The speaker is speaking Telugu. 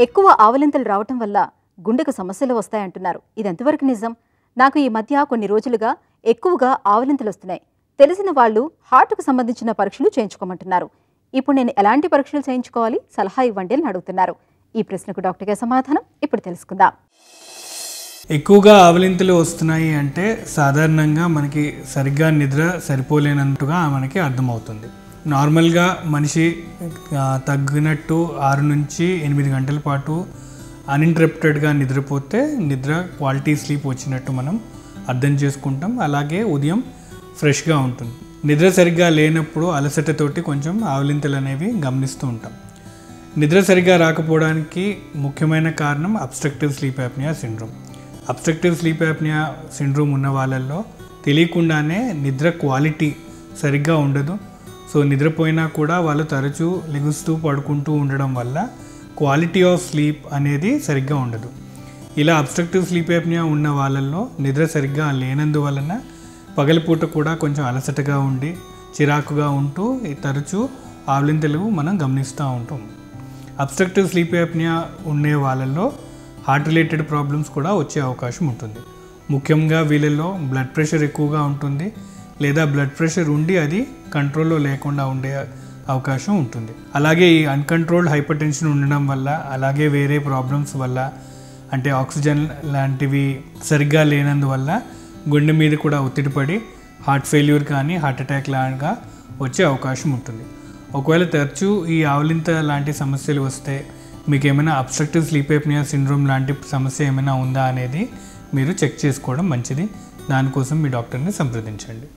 ఎక్కువ ఆవలింతలు రావటం వల్ల గుండెకు సమస్యలు వస్తాయంటున్నారు. ఇది ఎంతవరకు నిజం? నాకు ఈ మధ్య కొన్ని రోజులుగా ఎక్కువగా ఆవలింతలు వస్తున్నాయి. తెలిసిన వాళ్ళు హార్ట్కు సంబంధించిన పరీక్షలు చేయించుకోమంటున్నారు. ఇప్పుడు నేను ఎలాంటి పరీక్షలు చేయించుకోవాలి, సలహా ఇవ్వండి అని అడుగుతున్నారు. ఈ ప్రశ్నకు డాక్టర్ గారి సమాధానం ఇప్పుడు తెలుసుకుందాం. ఎక్కువగా ఆవలింతలు వస్తున్నాయి అంటే సాధారణంగా మనకి సరిగ్గా నిద్ర సరిపోలేనంతగా మనకి అర్థమవుతుంది. నార్మల్గా మనిషి తగ్గినట్టు 6 నుంచి 8 గంటల పాటు అన్ఇంటరప్టెడ్గా నిద్రపోతే నిద్ర క్వాలిటీ స్లీప్ వచ్చినట్టు మనం అర్థం చేసుకుంటాం. అలాగే ఉదయం ఫ్రెష్గా ఉంటుంది. నిద్ర సరిగ్గా లేనప్పుడు అలసటతోటి కొంచెం ఆవలింతలు అనేవి గమనిస్తూ ఉంటాం. నిద్ర సరిగ్గా రాకపోవడానికి ముఖ్యమైన కారణం obstructive sleep apnea syndrome. Obstructive sleep apnea syndrome ఉన్న వాళ్ళల్లో తెలియకుండానే నిద్ర క్వాలిటీ సరిగ్గా ఉండదు. సో నిద్రపోయినా కూడా వాళ్ళు తరచూ లెగుస్తూ పడుకుంటూ ఉండడం వల్ల క్వాలిటీ ఆఫ్ స్లీప్ అనేది సరిగ్గా ఉండదు. ఇలా అబ్స్ట్రక్టివ్ స్లీప్ యాప్నియా ఉన్న వాళ్ళల్లో నిద్ర సరిగ్గా లేనందువలన పగలిపూట కూడా కొంచెం అలసటగా ఉండి చిరాకుగా ఉంటూ తరచూ ఆవలింతలు మనం గమనిస్తూ ఉంటాం. అబ్స్ట్రక్టివ్ స్లీప్ యాప్నియా ఉండే వాళ్ళల్లో హార్ట్ రిలేటెడ్ ప్రాబ్లమ్స్ కూడా వచ్చే అవకాశం ఉంటుంది. ముఖ్యంగా వీళ్ళల్లో బ్లడ్ ప్రెషర్ ఎక్కువగా ఉంటుంది, లేదా బ్లడ్ ప్రెషర్ ఉండి అది కంట్రోల్లో లేకుండా ఉండే అవకాశం ఉంటుంది. అలాగే ఈ అన్కంట్రోల్డ్ హైపర్ టెన్షన్ ఉండడం వల్ల, అలాగే వేరే ప్రాబ్లమ్స్ వల్ల, అంటే ఆక్సిజన్ లాంటివి సరిగ్గా లేనందువల్ల గుండె మీద కూడా ఒత్తిడి పడి హార్ట్ ఫెయిల్యూర్ కానీ హార్ట్ అటాక్ లాగా వచ్చే అవకాశం ఉంటుంది. ఒకవేళ తరచూ ఈ ఆవలింత లాంటి సమస్యలు వస్తే మీకు ఏమైనా అబ్స్ట్రక్టివ్ స్లీప్ యాప్నియా సిండ్రోమ్ లాంటి సమస్య ఏమైనా ఉందా అనేది మీరు చెక్ చేసుకోవడం మంచిది. దానికోసం మీ డాక్టర్ని సంప్రదించండి.